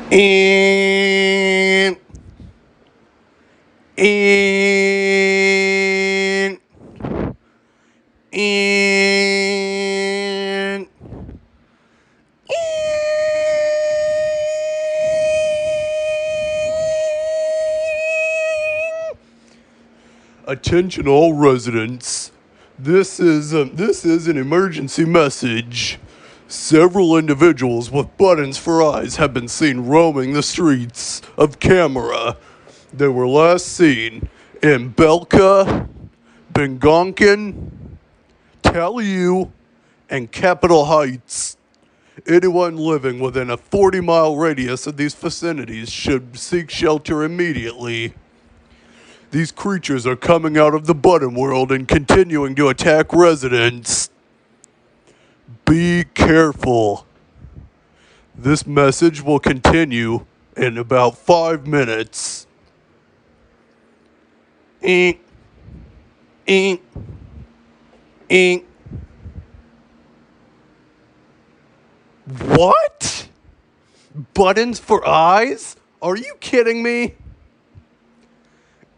And and and attention all residents. This is an emergency message. Several individuals with buttons for eyes have been seen roaming the streets of Camera. They were last seen in Belka, Bengonkin, Taliu, and Capitol Heights. Anyone living within a 40-mile radius of these vicinities should seek shelter immediately. These creatures are coming out of the button world and continuing to attack residents. Be careful. This message will continue in about 5 minutes. Ink, ink, ink. What? Buttons for eyes? Are you kidding me?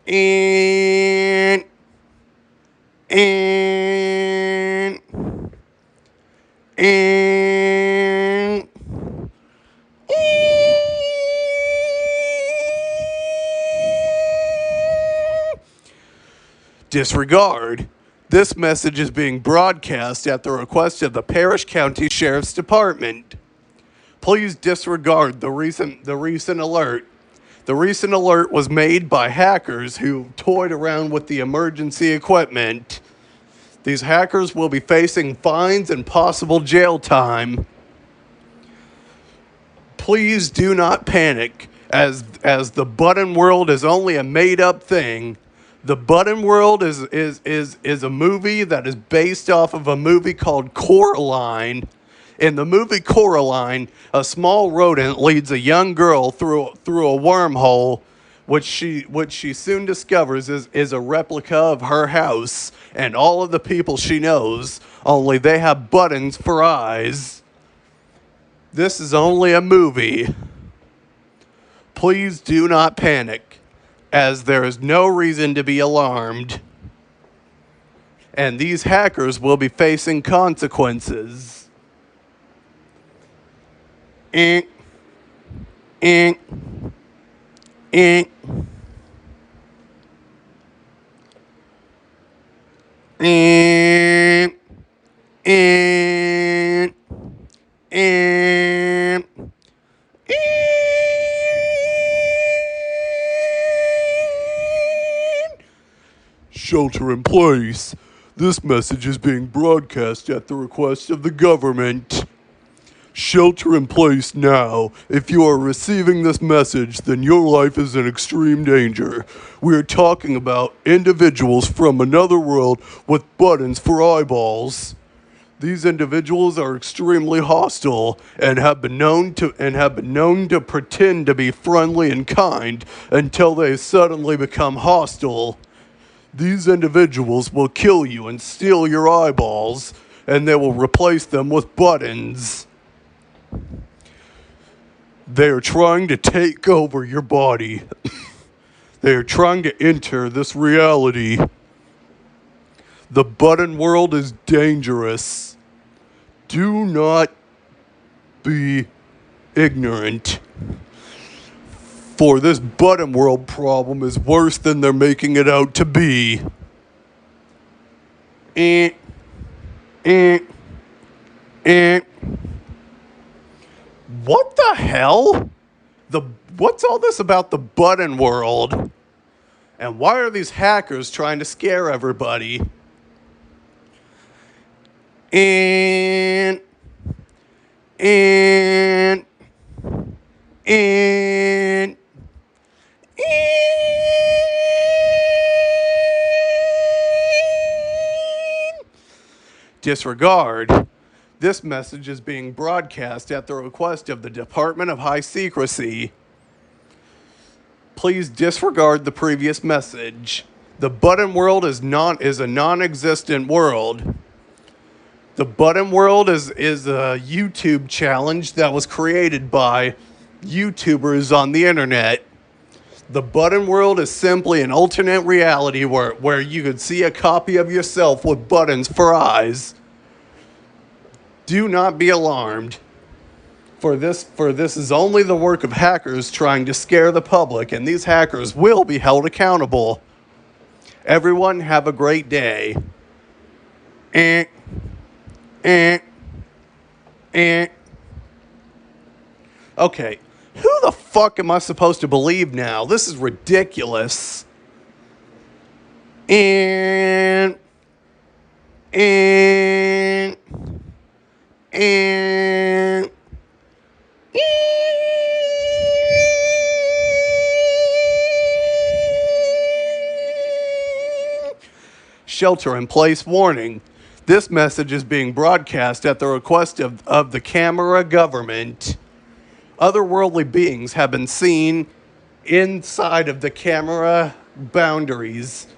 And and and disregard. This message is being broadcast at the request of the Parish County Sheriff's Department. Please disregard the recent alert. The recent alert was made by hackers who toyed around with the emergency equipment. These hackers will be facing fines and possible jail time. Please do not panic, as the button world is only a made-up thing. The button world is a movie that is based off of a movie called Coraline. In the movie Coraline, a small rodent leads a young girl through a wormhole, which she soon discovers is a replica of her house and all of the people she knows, only they have buttons for eyes. This is only a movie. Please do not panic, as there is no reason to be alarmed. And these hackers will be facing consequences. Ink, ink, ink, ink, ink, ink, shelter in place. This message is being broadcast at the request of the government. Shelter in place now. If you are receiving this message, then your life is in extreme danger. We are talking about individuals from another world with buttons for eyeballs. These individuals are extremely hostile and have been known to pretend to be friendly and kind until they suddenly become hostile. These individuals will kill you and steal your eyeballs, and they will replace them with buttons. They are trying to take over your body. They are trying to enter this reality. The button world is dangerous. Do not be ignorant. For this button world problem is worse than they're making it out to be. Eh, eh, eh. What the hell? What's all this about the button world? And why are these hackers trying to scare everybody? And disregard. This message is being broadcast at the request of the Department of High Secrecy. Please disregard the previous message. The button world is a non-existent world. The button world is a YouTube challenge that was created by YouTubers on the internet. The button world is simply an alternate reality where you could see a copy of yourself with buttons for eyes. Do not be alarmed, for this is only the work of hackers trying to scare the public, and these hackers will be held accountable. Everyone have a great day. Eh, eh, eh. Okay, who the fuck am I supposed to believe now? This is ridiculous. And shelter-in-place warning. This message is being broadcast at the request of the camera government. Otherworldly beings have been seen inside of the camera boundaries.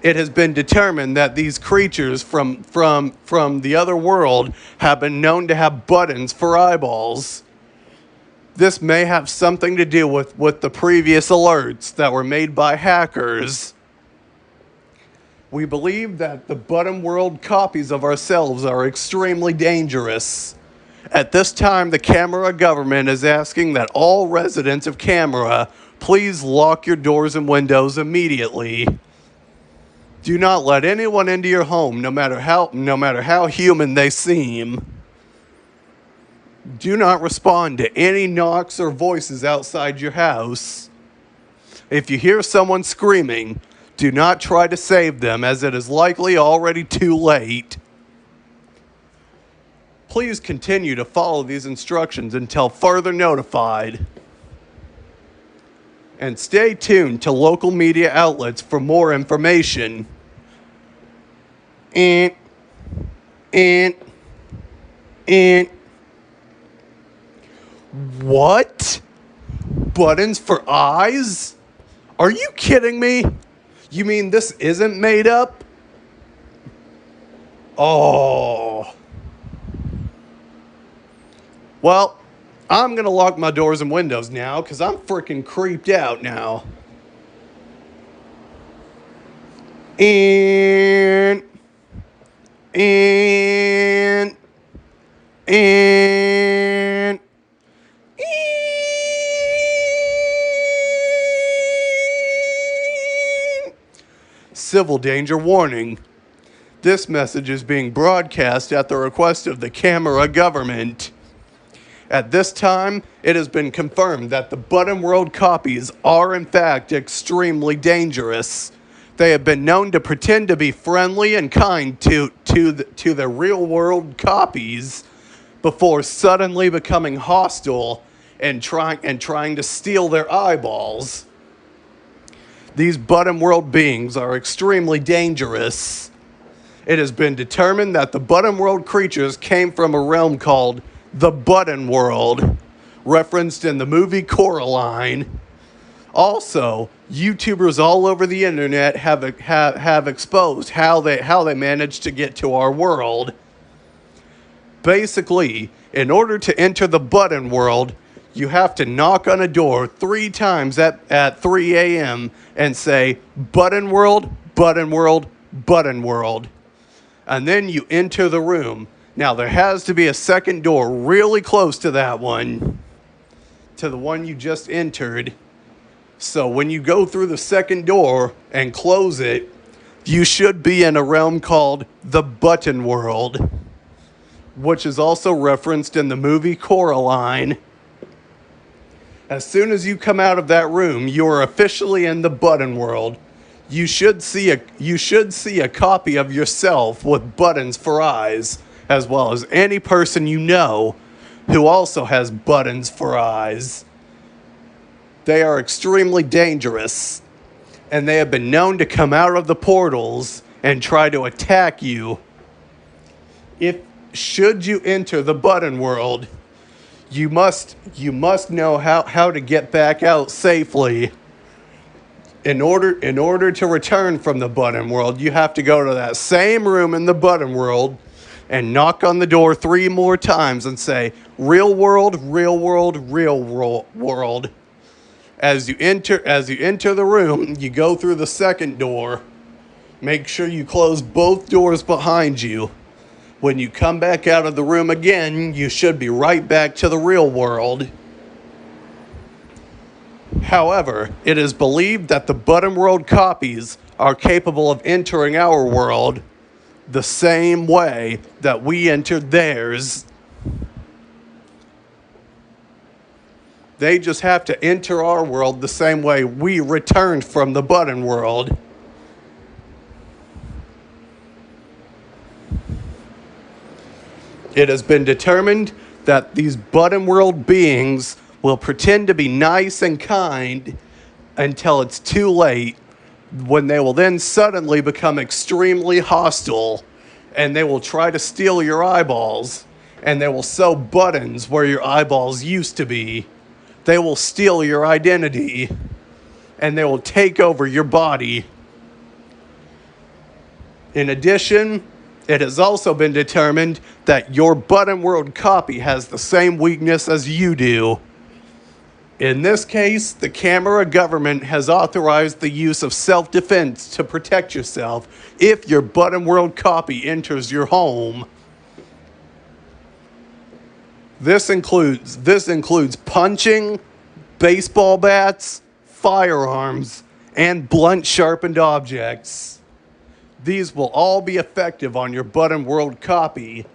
It has been determined that these creatures from the other world have been known to have buttons for eyeballs. This may have something to do with the previous alerts that were made by hackers. We believe that the button world copies of ourselves are extremely dangerous. At this time, the camera government is asking that all residents of Camera please lock your doors and windows immediately. Do not let anyone into your home, no matter how human they seem. Do not respond to any knocks or voices outside your house. If you hear someone screaming, do not try to save them, as it is likely already too late. Please continue to follow these instructions until further notified. And stay tuned to local media outlets for more information. And what? Buttons for eyes? Are you kidding me? You mean this isn't made up? Oh. Well, I'm going to lock my doors and windows now because I'm freaking creeped out now. And civil danger warning. This message is being broadcast at the request of the camera government. At this time, it has been confirmed that the button world copies are in fact extremely dangerous. They have been known to pretend to be friendly and kind to the real world copies before suddenly becoming hostile and trying to steal their eyeballs. These button world beings are extremely dangerous. It has been determined that the button world creatures came from a realm called the Button World, referenced in the movie Coraline. Also, YouTubers all over the internet have exposed how they managed to get to our world. Basically, in order to enter the Button World, you have to knock on a door 3 times at 3 a.m. and say, "Button World, Button World, Button World." And then you enter the room. Now, there has to be a second door really close to that one, to the one you just entered. So when you go through the second door and close it, you should be in a realm called the Button World, which is also referenced in the movie Coraline. As soon as you come out of that room, you are officially in the Button World. You should see a copy of yourself with buttons for eyes, as well as any person you know who also has buttons for eyes. They are extremely dangerous, and they have been known to come out of the portals and try to attack you. Should you enter the Button World, you must know how to get back out safely. In order to return from the Button World, you have to go to that same room in the Button World and knock on the door 3 more times and say, Real world, real world, world. As you enter the room, you go through the second door. Make sure you close both doors behind you. When you come back out of the room again, you should be right back to the real world. However, it is believed that the Button World copies are capable of entering our world the same way that we entered theirs. They just have to enter our world the same way we returned from the Button World. It has been determined that these Button World beings will pretend to be nice and kind until it's too late, when they will then suddenly become extremely hostile, and they will try to steal your eyeballs, and they will sew buttons where your eyeballs used to be. They will steal your identity, and they will take over your body. In addition, it has also been determined that your Button World copy has the same weakness as you do. In this case, the Camera government has authorized the use of self-defense to protect yourself if your Button World copy enters your home. This includes punching, baseball bats, firearms, and blunt sharpened objects. These will all be effective on your Button World copy.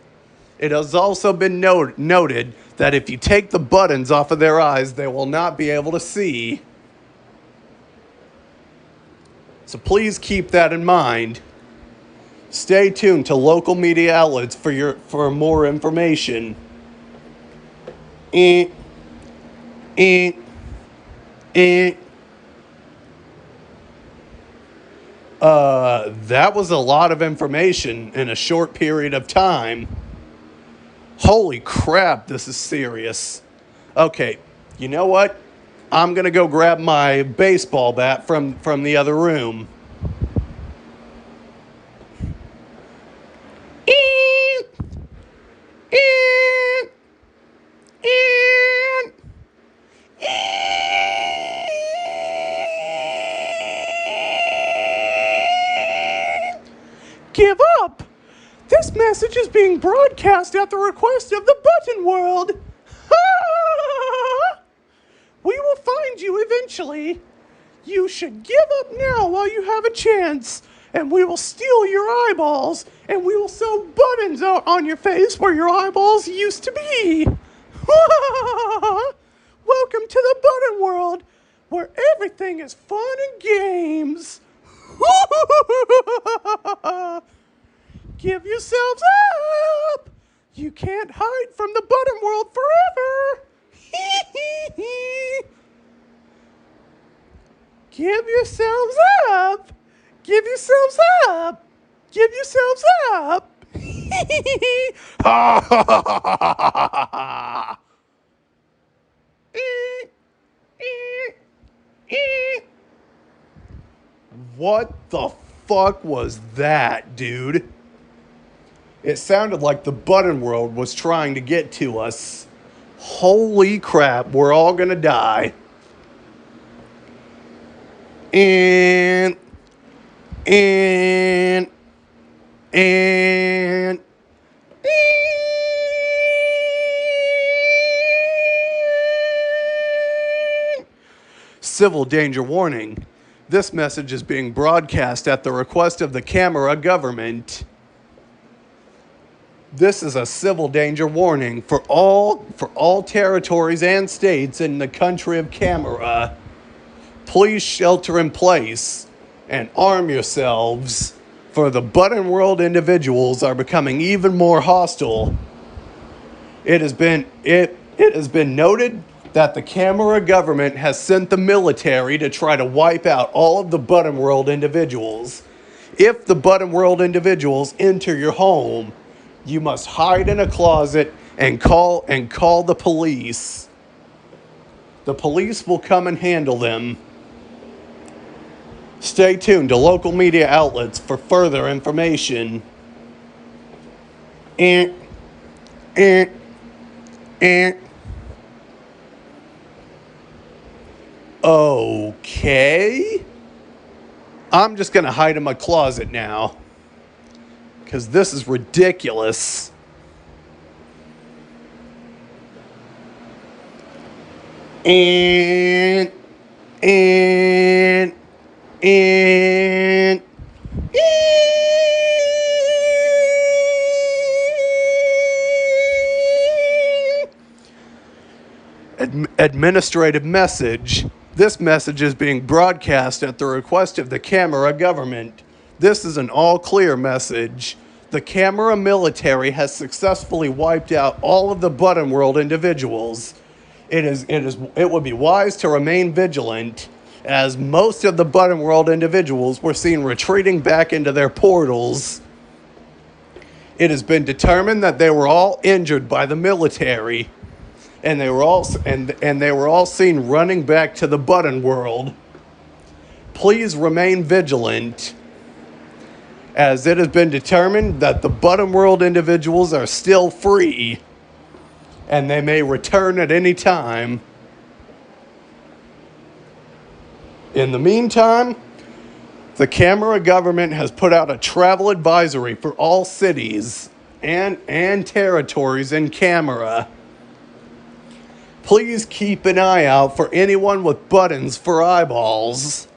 It has also been noted that if you take the buttons off of their eyes, they will not be able to see. So please keep that in mind. Stay tuned to local media outlets for more information. That was a lot of information in a short period of time. Holy crap, this is serious. Okay, you know what? I'm gonna go grab my baseball bat from the other room. Give up! This message is being broadcast at the request of the Button World. We will find you eventually. You should give up now while you have a chance, and we will steal your eyeballs, and we will sew buttons out on your face where your eyeballs used to be. Welcome to the Button World, where everything is fun and games. Give yourselves up! You can't hide from the Button World forever! Give yourselves up! Give yourselves up! Give yourselves up! What the fuck was that, dude? It sounded like the Button World was trying to get to us. Holy crap, we're all gonna die. And civil danger warning. This message is being broadcast at the request of the Camera government. This is a civil danger warning for all territories and states in the country of Camera. Please shelter in place and arm yourselves, for the Button World individuals are becoming even more hostile. It has been noted that the Camera government has sent the military to try to wipe out all of the Button World individuals. If the Button World individuals enter your home, you must hide in a closet and call the police. The police will come and handle them. Stay tuned to local media outlets for further information. And okay. I'm just gonna hide in my closet now. Because this is ridiculous. And and and administrative message. This message is being broadcast at the request of the Camera government. This is an all clear message. The Camera military has successfully wiped out all of the Button World individuals. It would be wise to remain vigilant, as most of the Button World individuals were seen retreating back into their portals. It has been determined that they were all injured by the military, and they were all seen running back to the Button World. Please remain vigilant, as it has been determined that the Button World individuals are still free, and they may return at any time. In the meantime, the Camera government has put out a travel advisory for all cities and territories in Camera. Please keep an eye out for anyone with buttons for eyeballs.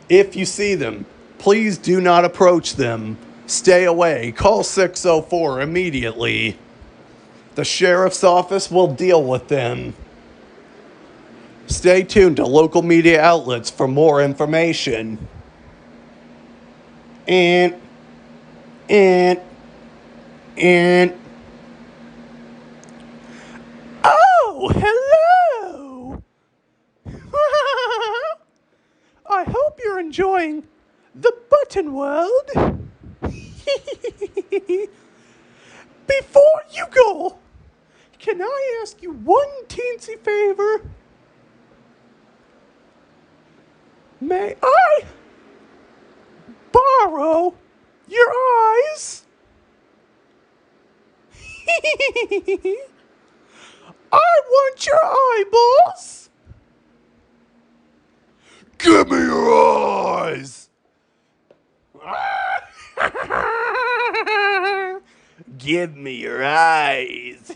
If you see them, please do not approach them. Stay away. Call 604 immediately. The sheriff's office will deal with them. Stay tuned to local media outlets for more information. And oh, hello! I hope you're enjoying the Button World. Before you go, can I ask you one teensy favor? May I borrow your eyes? I want your eyeballs. Give me your eyes. Give me your eyes.